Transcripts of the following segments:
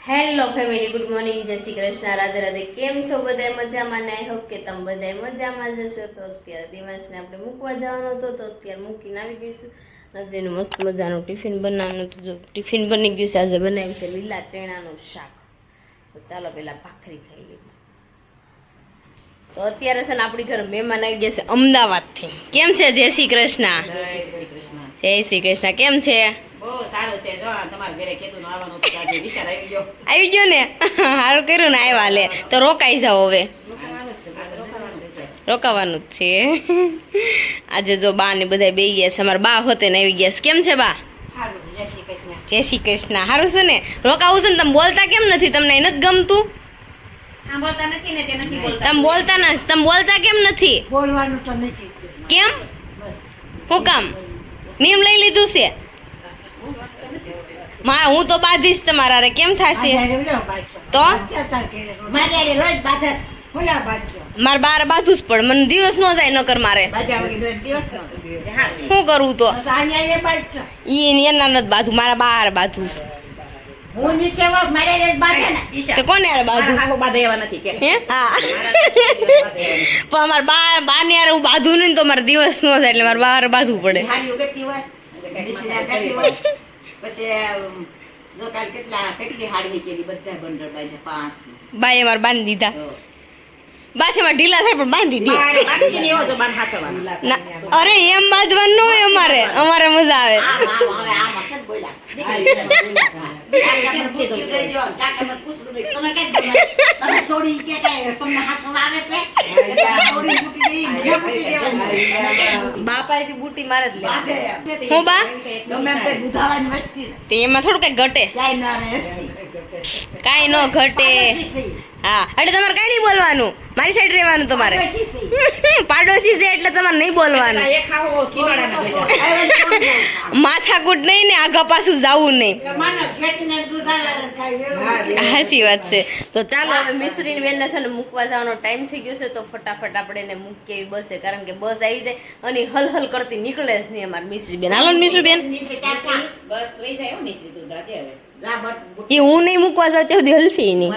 Hello family, good morning, જય શ્રી કૃષ્ણ, રાધે રાધે. કેમ છો બધા? મજામાં ને? આઈ હોપ કે તમે બધા મજામાં જશો. તો અત્યારે દિવાંશને આપણે મૂકવા જવાનો હતો, તો અત્યારે મૂકીને આવી ગઈશું. રજેનું મસ્ત મજાનું ટિફિન બનાવવાનું હતું. જો ટિફિન બની ગયું છે. આજે બનાવ્યું છે લીલા ચણાનું શાક. તો ચાલો પહેલા ભાખરી ખાઈ લઈએ. તો અત્યારે છે ને આપણી ઘરે મહેમાન આવી ગયા છે અમદાવાદથી. કેમ છે? જય શ્રી કૃષ્ણ. જય શ્રી કૃષ્ણ. કેમ છે? આવી ગયો ને? સારું કર્યું ને આવ્યા. લે તો રોકાઈ જાઓ. હવે રોકાવાનું જ છે. આજે જો બા ને બધા બે ગયા છે. અમારા બા હોતે ને આવી ગયા છે. કેમ છે બા? જય શ્રી કૃષ્ણ. સારું છે ને? રોકાવું છે ને? તમે બોલતા કેમ નથી? તમને નથી ગમતું? તમે બોલતા કેમ નથી? કેમ? હું કામ નિયમ લઈ લીધું છે? હું તો બાંધીશ તમારા રે. કેમ થશે? તો મારે બાર બાંધવું જ પડે. મને દિવસ નો જાય નકર મારે શું કરવું? તો એના નથી બાંધવું, મારા બાર બાંધવું છે. કોને યાર બાંધું? હા પણ અમારે બાર ને યાર હું બાંધું નહીં તો મારે દિવસ નો જાય એટલે મારે બહાર બાંધવું પડે. બાએ મારે બાંધી દીધા. બાછી માં ઢીલા થાય પણ બાંધી દે. અરે એમ બાંધવાનું ન હોય. અમારે મજા આવે. બાપા બુટી મારે જ લે. હું બા એમાં થોડું કઈ ઘટે? કઈ ન ઘટે. હા એટલે તમારે કઈ નહીં બોલવાનું. મારી સાઈડ રહેવાનું. તમારે પાડોશી છે એટલે તમારે નહીં બોલવાનું. માથાકૂટ નહીં ને આગા પાછું જવું નહીં. હાચી વાત છે. તો ચાલો હવે મિશ્રીની બેનને છે ને મૂકવા જવાનો ટાઈમ થઈ ગયો છે. તો ફટાફટ આપણે એને મૂકી એવી બસે, કારણ કે બસ આવી જાય અને હલ કરતી નીકળે જ નહીં અમારી મિશ્રી બેન. હાલો મિશ્રી બેન. એ હું નહીં મૂકવા જાઉં ત્યાં સુધી હલશે નહીં.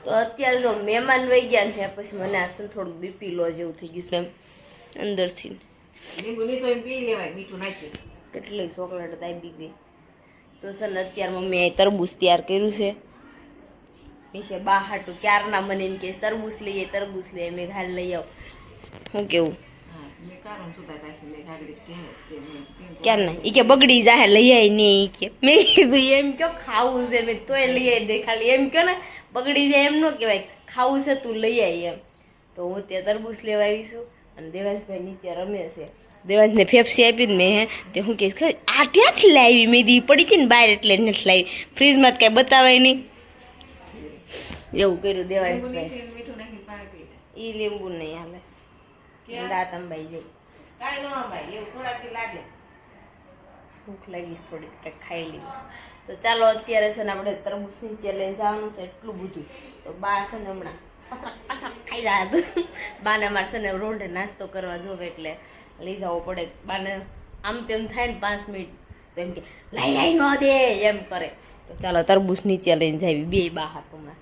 તો અત્યારે જો મહેમાન વહી ગયા છે પછી મને આ થોડું બીપી લો જેવું થઈ ગયું છે એમ અંદરથી. કેટલી ચોકલેટ દાબી ગઈ. તો સર અત્યારે મમ્મી અહીં તરબૂચ તૈયાર કર્યું છે. નીચે બા હાટું ક્યારના મને એમ કે તરબૂચ લઈએ મેં હાલ લઈ આવ. શું કેવું? ક્યાં ના એ કે બગડી જાય લઈ આવી ને. એ કે મેં કીધું એમ કયો ખાવું છે મેં તોય લઈ આવી દે. ખાલી એમ કયો ને બગડી જાય એમ ન કહેવાય. ખાવું છે તું લઈ આવી એમ. તો હું ત્યાં તરબૂચ લેવા આવીશું અને દેવાંશભાઈ નીચે રમે છે. દેવાંશને ફેફસી આપી ને મેં તે હું કે આ ત્યાંથી લાવી. મેં દી પડી હતી ને બહાર એટલે નથી લાવી. ફ્રીજમાં તો કાંઈ બતાવાય નહીં. એવું કર્યું દેવાંશભાઈ. એ લીંબુ નહીં હાલે. દાંત અંબાઈ જાય. ભૂખ લાગીશ થોડીક કંઈક ખાઈ લઈએ. તો ચાલો અત્યારે છે ને આપણે તરબૂચ નીચે લઈને જવાનું છે. એટલું બધું તો બા છે ને હમણાં પસક ખાઈ જાય. બાને અમારે છે ને રોંઢે નાસ્તો કરવા જોવે એટલે લઈ જવો પડે. બાને આમ તેમ થાય ને 5 મિનિટ તો એમ કે લઈ ન દે એમ કરે. તો ચાલો તરબૂચ નીચે લઈને જાવી બે બા હાથ. હમણાં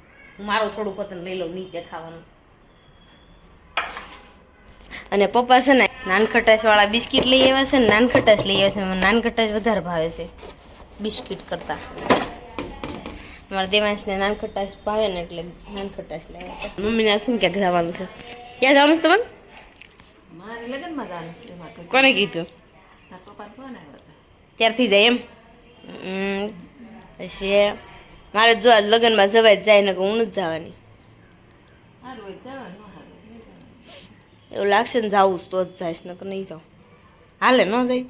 મારું થોડું પોતાને લઈ લઉં નીચે ખાવાનું. અને પપ્પા છે ને નાનખટાશ વાળા બિસ્કિટ લઈ આવ્યા છે ને નાનખટાશ લઈ આવ્યા છે. મને નાનખટાશ વધારે ભાવે છે બિસ્કિટ કરતા. મારા દેવાંશને નાનખટાશ ભાવે ને એટલે નાનખટાશ લઈ આવ્યા. મમ્મીને છે ને ક્યાંક જવાનું છે. ક્યાં જવાનું છે તમારે? મારે લગ્નમાં જવાનું છે. કોને કીધું? ત્યારથી જાય એમ? પછી મારે જો લગ્નમાં જવાય જાય ને હું નથી જવાની. એવું લાગશે ને જાવું તો જ જઈશ ને નહીં જાઉં. હાલે ન જાય.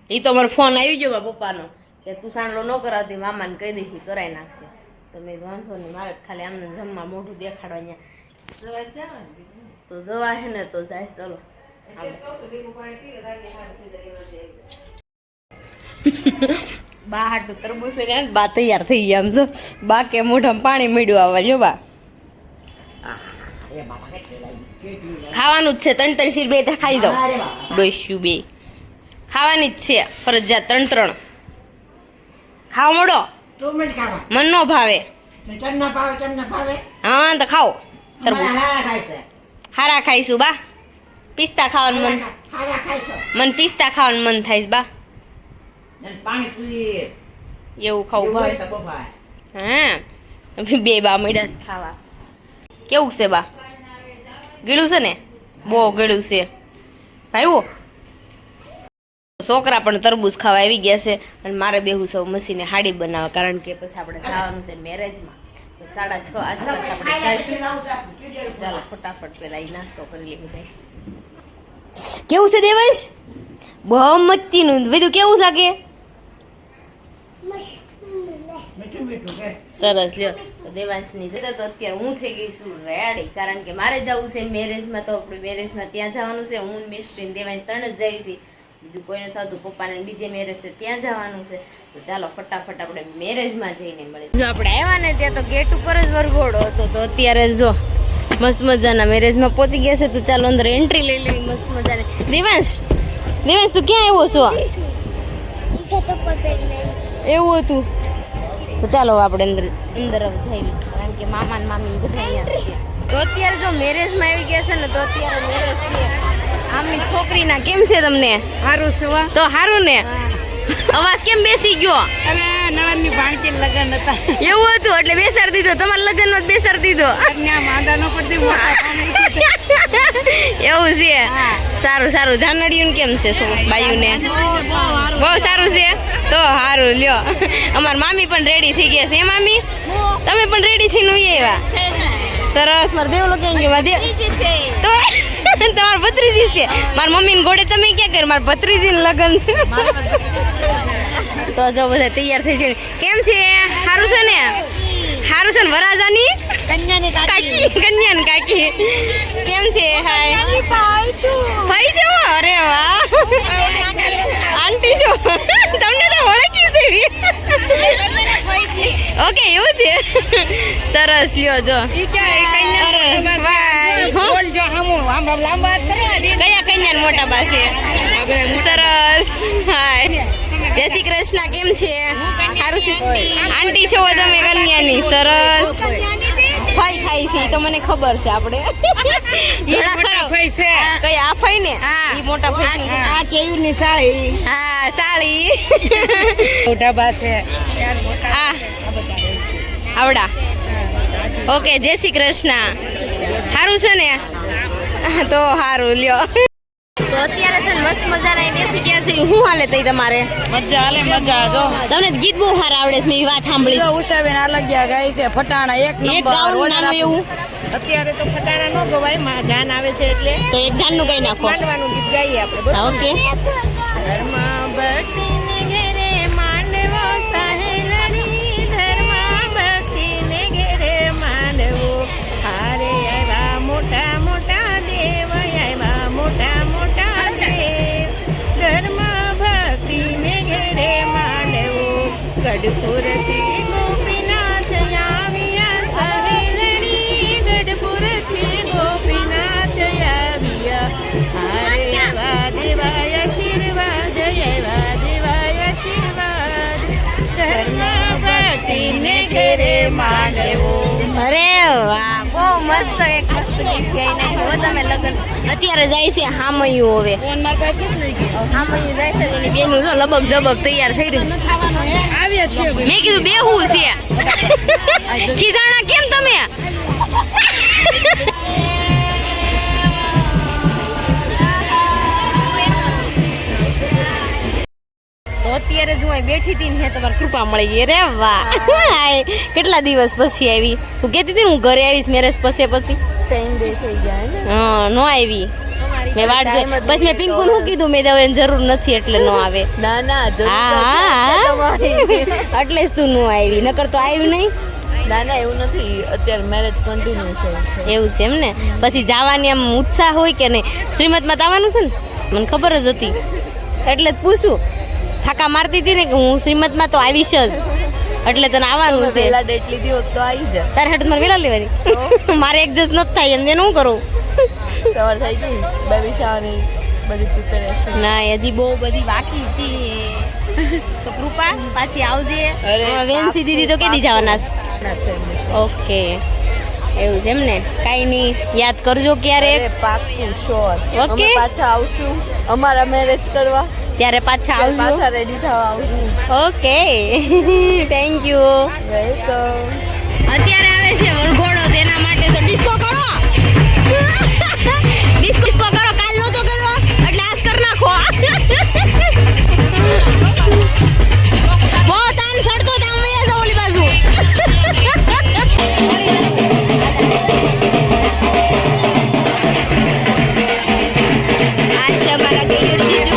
એ તો મારો ફોન આવી ગયો મારા પપ્પાનો કે તું સાંડલો ન કરાવતી, મામાને કહી દઈશ કરાવી નાખશે. તો મેં વાંધો નહીં, મારે ખાલી આમને જમવા મોઢું દેખાડવા અહીંયા તો જવા હે ને તો જાય. ચલો બા હાટું તરબૂચ લઈને બા તૈયાર થઈ ગયા. આમ જો બા કે મોઢામાં પાણી મળ્યું આવવા. જો બા ખાવાનું જ છે. 3 શીર બે ખાઈ જાઓ ડોસ્યું બે. ખાવાની જ છે ફરજિયાત 3 ખાવ મોડો તું મત ખાવા મન નો ભાવે તો તમને ભાવે હા તો ખાઓ તરબૂચ હારા ખાય છે હારા ખાઈશું બા પિસ્તા ખાવાનું મન હારા ખાય છે મન પિસ્તા ખાવાનું મન થાય છે બા ને પાણી પી એવું ખાવું ભાવે તો બબાય હા અમે બે બા મળ્યા છે ખાવા કેવું છે બા ગળ્યું છે ને બહુ ગળ્યું છે ભાઈઓ છોકરા પણ તરબૂચ ખાવા આવી ગયા છે અને મારે બેહું સૌ મસીને હાડી બનાવવા કારણ કે પછી આપણે જવાનું છે મેરેજમાં તો 6:30 આસપાસ આપણે જઈશું ચાલો ફટાફટ પેલા એ નાસ્તો કરી લઈએ બધા કેવું છે દેવાંશ બહુ મસ્તીનું બધું કેવું લાગે મીઠું મીઠું કે સરસ લ્યો તો દેવાંશની જતા તો અત્યારે હું થઈ ગઈ છું રેડી કારણ કે મારે જવું છે મેરેજમાં તો આપણે મેરેજમાં ત્યાં જવાનું છે હું મિસ્ટ્રી દેવાંશ 3 જ જઈએ છીએ બીજું કોઈને થતું પપ્પાને બીજે મેરેજ છે ત્યાં જવાનું છે તો ચાલો ફટાફટ આપણે મેરેજમાં જઈને મળીએ જો આપણે આવ્યા ને ત્યાં તો ગેટ ઉપર જ વરઘોડો હતો તો અત્યારે જો મસ્ત મજાના મેરેજમાં પહોંચી ગયા છે તો ચાલો અંદર એન્ટ્રી લઈ લેવી મસ્ત મજાની દેવાંશ તું ક્યાં આવ્યો છો એવું હતું તો ચાલો આપણે અંદર હવે જઈએ કારણ કે મામા ને મામી બધા અહીંયા છે તો અત્યારે જો મેરેજમાં આવી ગયા છે ને તો અત્યારે મેરેજ છે આમની છોકરીના કેમ છે તમને સારું છે વા તો સારું ને અવાજ કેમ બેસી ગયો અરે નણંદની ભાણકી લગન હતા એવું હતું એટલે બેસાડી દીધો તમારા લગ્નમાં જ બેસાડી દીધો ત્યાં માંદા ન પડતી મોટા પાણી એવું છે સારું જાનડિયું કેમ છે શું બાયુને બહુ સારું છે તો સારું લ્યો અમાર મામી પણ રેડી થઈ ગયા છે મામી તમે પણ રેડી થઈને આવ્યા સરસ મારે દેવલો કેમ કે તો તમાર ભત્રીજી છે મારી મમ્મીને ઘોડે તમે ક્યાં કર્યું મારા ભત્રીજીને લગ્ન છે તો જો બધા તૈયાર થઈ છે કેમ છે સારું છે ને વરાજાની કન્યાની કાકી કેમ છે હાય ફઈ છો અરે વાહ આંટી છો તમને તો ઓળખી છે ઓકે એવું છે સરસ લ્યો જો કયા કન્યા મોટા પાસે સરસ હાય જય શ્રી કૃષ્ણ કેમ છે સારું છે આંટી છો તમે કન્યાની સરસ ફઈ થાય છે ઈ તો મને ખબર છે આપણે કઈ આ ફઈ ને ઈ મોટા ફઈ આ કેવી ની સાળી હા સાળી મોટા બા છે આ આવડા ઓકે જય શ્રી કૃષ્ણ સારું છે ને તો સારું લ્યો તો અત્યારે છે ને મસ્ત મજાના બેસી ગયા છે શું હાલે તઈ તમારે મજા જો તમને ગીત બહુ સારા આવડે છે મેં વાત સાંભળી છે ઉષાબેન અલગ્યા ગાય છે ફટાણા એક એક ગાઉન નાનું એવું અત્યારે તો ફટાણા નો ગવાય માં જાન આવે છે એટલે તો એક જાનનું કઈ નાખો માંડવાનું ગીત ગાઈએ આપણે ઓકે ધર્મા ભક્તિને ઘેરે માંડવો સહેલડી ધર્મા ભક્તિને ઘેરે માંડવો હારે આવ્યા મોટા મોટા દેવ આવ્યા મોટા મોટા દેવ ધર્મા ભક્તિને ઘેરે માંડવો ગઢપુરથી ગોપીનાથ આવ્યા સહેલડી ગઢપુરથી ગોપીનાથ આવ્યા હારે આવ્યા દેવાય આશીર્વાદ આવ્યા દેવાય આશીર્વાદ ધર્મા ભક્તિને ઘેરે માંડવો અરે વાહ બહુ મસ્ત એક મસ્ત ગીત ગાઈ નાખ્યું તમે લગન અત્યારે જાય છે હામયું હવે હામયું જાય છે એની બેનું જો લબક જબક તૈયાર થઈ રહ્યું મેં કીધું બેહું છે ખીજાણા કેમ તમે તો અત્યારે જો અહીં બેઠી હતી ને તમારે કૃપા મળી ગઈ રે વાહ કેટલા દિવસ પછી આવી તું કહેતી હતી ને હું ઘરે આવીશ મેરેજ પછી હા નો આવી મેં વાટ જોઈ બસ મેં પિંકુને શું કીધું મેં હવે જરૂર નથી એટલે નો આવે ના હા એટલે જ તું નો આવી નકર તો આવ્યું નહીં ના એવું નથી અત્યારે મેરેજ કન્ટિન્યુ છે એવું છે એમ ને પછી જવાની આમ ઉત્સાહ હોય કે નહીં શ્રીમતમાં આવવાનું છે ને મને ખબર જ હતી એટલે જ પૂછું થાકા મારતી હતી ને કે હું શ્રીમતમાં તો આવીશ જ એટલે તને આવવાનું છે પહેલા ડેટ લીધી હોત તો આવી જા તારે હેઠ મારે વેલા લેવાની મારે એડજસ્ટ નથી થાય એમ શું કરું તમારે થઈ ગઈ બેબી શાવાની બધી પ્રિપેરેશન. ના હજી બહુ બધી બાકી છે. તો કૃપા પાછી આવજે. વેન્સી દીદી તો કેદી જવાના છે? ઓકે એવું છે એમ ને. કાંઈ નહીં, યાદ કરજો ક્યારેક. પાક્કું શ્યોર. ઓકે પાછા આવશું અમારા મેરેજ કરવા. ત્યારે પાછા આવજો. પાછા રેડી થવા આવશું. Okay thank you. વેલકમ. અત્યારે આવે છે વરઘોડો, તેના માટે તો ડિસ્કો કરો. ડિસ્કો કરો, કાલ નહોતો કરવો એટલે આજ કરી નાખો. બહુ તાન સડતો તામ વયા જાવ ઓલી બાજુ. આ છે અમારા ગેયુર જીજુ.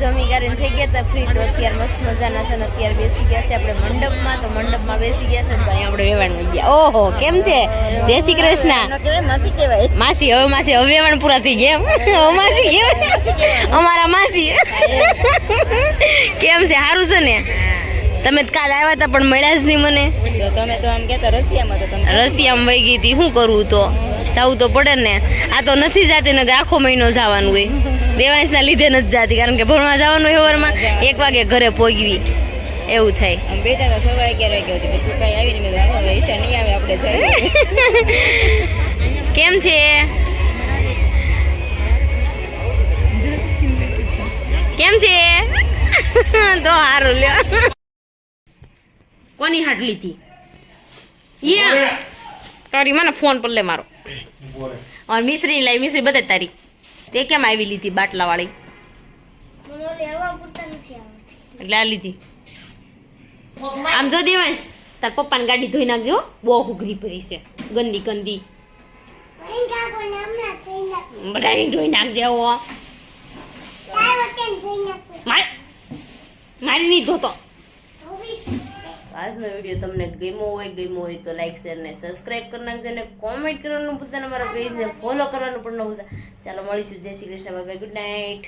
જમી કરીને થઈ ગયા હતા ફ્રી. તો અત્યારે મસ્ત મજાના છે ને અત્યારે બેસી ગયા છે આપણે મંડપમાં. તો મંડપમાં બેસી ગયા છે ને તો અહીંયા આપણે વેવાણ ગયા. ઓહો કેમ છે? જય શ્રી કૃષ્ણ. માસી કહેવાય. માસી હવે વેવાણ પૂરા થઈ ગયા. હવે માસી કહેવાય અમારા માસી. કેમ છે? સારું છે ને? તમે કાલ આવ્યા હતા પણ મળ્યા જ નહીં મને. તમે તો આમ કહેતા રશિયામાં તો તમે રશિયામાં વહી ગઈ હતી. શું કરવું? તો જવું તો પડે ને. આ તો નથી જતી ને આખો મહિનો જવાનું હોય. દેવાંશના લીધે નથી જતી કારણ કે ભણવા જવાનું હોય સવારમાં 1 વાગે ઘરે પહોંચવી એવું થાય. આમ બેટા સવારે 11 વાગે હતી તું કઈ આવી નહીં. ઈશા નહીં આવે આપણે જઈએ. કેમ છે? કેમ છે? તો સારું લ્યો. કોની હાટ લીધી? તારી મને ફોન પર લે મારો. और मिश्री लाई मिश्री बता तारी ते केम આવી લીધી બાટલા વાળી? મને લેવા પૂરતા નથી આવડતી એટલે આ લીધી. આમ જો દેવાંશ તાર પપ્પાની ગાડી ધોઈ નાખજો. બહુ હુગરી ભરી છે ગંદી ગંદી. ભાઈ કાકો નામના થઈ નાખ બધાની ધોઈ નાખજે. હો તાર વતન થઈ નાખ મારી નહીં ધોતો. ઓબીસ આજનો વિડીયો તમને ગમ્યો હોય તો લાઈક શેર ને સબસ્ક્રાઇબ કરી નાખજો અને કોમેન્ટ કરવાનું ભૂલતા નહીં. અમારા પેજને ફોલો કરવાનું પણ ન ભૂલતા. ચાલો મળીશું. જય Shri Krishna. Bye bye. Good night.